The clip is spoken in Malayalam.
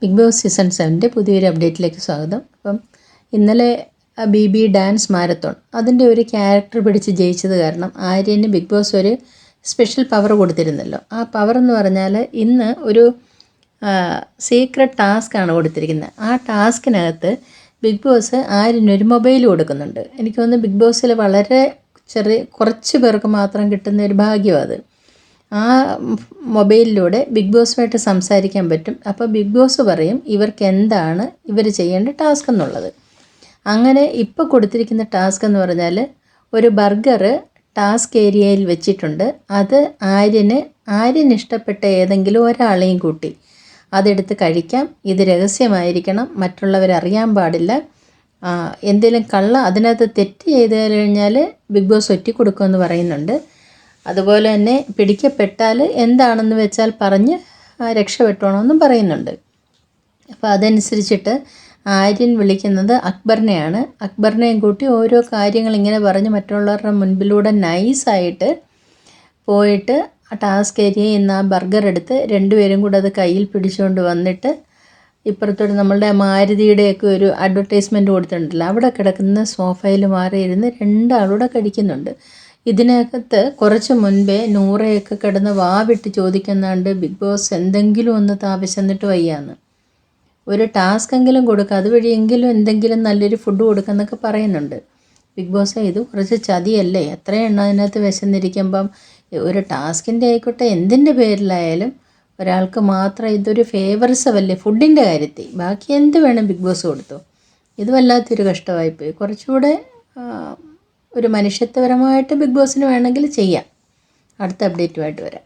ബിഗ് ബോസ് സീസൺ 7 പുതിയൊരു അപ്ഡേറ്റിലേക്ക് സ്വാഗതം. അപ്പം ഇന്നലെ ബി ഡാൻസ് മാരത്തോൺ അതിൻ്റെ ഒരു ക്യാരക്ടർ പിടിച്ച് ജയിച്ചത് കാരണം ആര്യന് ബിഗ് ബോസ് ഒരു സ്പെഷ്യൽ പവർ കൊടുത്തിരുന്നല്ലോ. ആ പവർ എന്ന് പറഞ്ഞാൽ ഇന്ന് ഒരു സീക്രട്ട് ടാസ്ക്കാണ് കൊടുത്തിരിക്കുന്നത്. ആ ടാസ്കിനകത്ത് ബിഗ് ബോസ് ആര്യനൊരു മൊബൈൽ കൊടുക്കുന്നുണ്ട്. എനിക്ക് തോന്നുന്നു ബിഗ് ബോസിൽ വളരെ കുറച്ച് പേർക്ക് മാത്രം കിട്ടുന്ന ഒരു ഭാഗ്യമാണ് അത്. ആ മൊബൈലിലൂടെ ബിഗ് ബോസുമായിട്ട് സംസാരിക്കാൻ പറ്റും. അപ്പോൾ ബിഗ് ബോസ് പറയും ഇവർക്ക് എന്താണ് ഇവർ ചെയ്യേണ്ട ടാസ്ക് എന്നുള്ളത്. അങ്ങനെ ഇപ്പോൾ കൊടുത്തിരിക്കുന്ന ടാസ്ക് എന്ന് പറഞ്ഞാൽ ഒരു ബർഗർ ടാസ്ക് ഏരിയയിൽ വെച്ചിട്ടുണ്ട്. അത് ആര്യന് ഇഷ്ടപ്പെട്ട ഏതെങ്കിലും ഒരാളെയും കൂട്ടി അതെടുത്ത് കഴിക്കാം. ഇത് രഹസ്യമായിരിക്കണം, മറ്റുള്ളവരറിയാൻ പാടില്ല. എന്തെങ്കിലും അതിനകത്ത് തെറ്റ് ചെയ്ത് കഴിഞ്ഞാൽ ബിഗ് ബോസ് ഒറ്റിക്കൊടുക്കുമെന്ന് പറയുന്നുണ്ട്. അതുപോലെ തന്നെ പിടിക്കപ്പെട്ടാൽ എന്താണെന്ന് വെച്ചാൽ പറഞ്ഞ് രക്ഷപ്പെട്ടോണമെന്നും പറയുന്നുണ്ട്. അപ്പോൾ അതനുസരിച്ചിട്ട് ആര്യൻ വിളിക്കുന്നത് അക്ബറിനെയാണ്. അക്ബറിനെയും കൂട്ടി ഓരോ കാര്യങ്ങൾ ഇങ്ങനെ പറഞ്ഞ് മറ്റുള്ളവരുടെ മുൻപിലൂടെ നൈസായിട്ട് പോയിട്ട് ആ ടാസ്ക് ഏരിയയിൽ നിന്ന് ആ ബർഗർ എടുത്ത് രണ്ടുപേരും കൂടെ അത് കയ്യിൽ പിടിച്ചുകൊണ്ട് വന്നിട്ട് ഇപ്പുറത്തോട്ട് നമ്മളുടെ മാരുതിയുടെയൊക്കെ ഒരു അഡ്വർടൈസ്മെൻറ്റ് കൊടുത്തിട്ടുണ്ടല്ലോ, അവിടെ കിടക്കുന്ന സോഫയിൽ മാറിയിരുന്ന് രണ്ടാളൂടെ കഴിക്കുന്നുണ്ട്. ഇതിനകത്ത് കുറച്ച് മുൻപേ നൂറയൊക്കെ കിടന്ന് വാവിട്ട് ചോദിക്കുന്നുണ്ട്, ബിഗ് ബോസ് എന്തെങ്കിലും ഒന്ന് താപശന്നിട്ട് വയ്യാന്ന്, ഒരു ടാസ്ക് എങ്കിലും കൊടുക്കുക, അതുവഴിയെങ്കിലും എന്തെങ്കിലും നല്ലൊരു ഫുഡ് കൊടുക്കുന്നൊക്കെ പറയുന്നുണ്ട്. ബിഗ് ബോസ് ഇത് കുറച്ച് ചതിയല്ലേ? എത്രയെണ്ണം അതിനകത്ത് വിശന്നിരിക്കുമ്പം ഒരു ടാസ്കിൻ്റെ ആയിക്കോട്ടെ എന്തിൻ്റെ പേരിലായാലും ഒരാൾക്ക് മാത്രം ഇതൊരു ഫേവറിസമല്ലേ ഫുഡിൻ്റെ കാര്യത്തിൽ. ബാക്കി എന്ത് വേണം ബിഗ് ബോസ് കൊടുത്തു. ഇത് വല്ലാത്തൊരു കഷ്ടമായിപ്പോയി. കുറച്ചുകൂടെ ഒരു മനുഷ്യത്വപരമായിട്ട് ബിഗ് ബോസിന് വേണമെങ്കിൽ ചെയ്യാം. അടുത്ത അപ്ഡേറ്റുമായിട്ട് വരാം.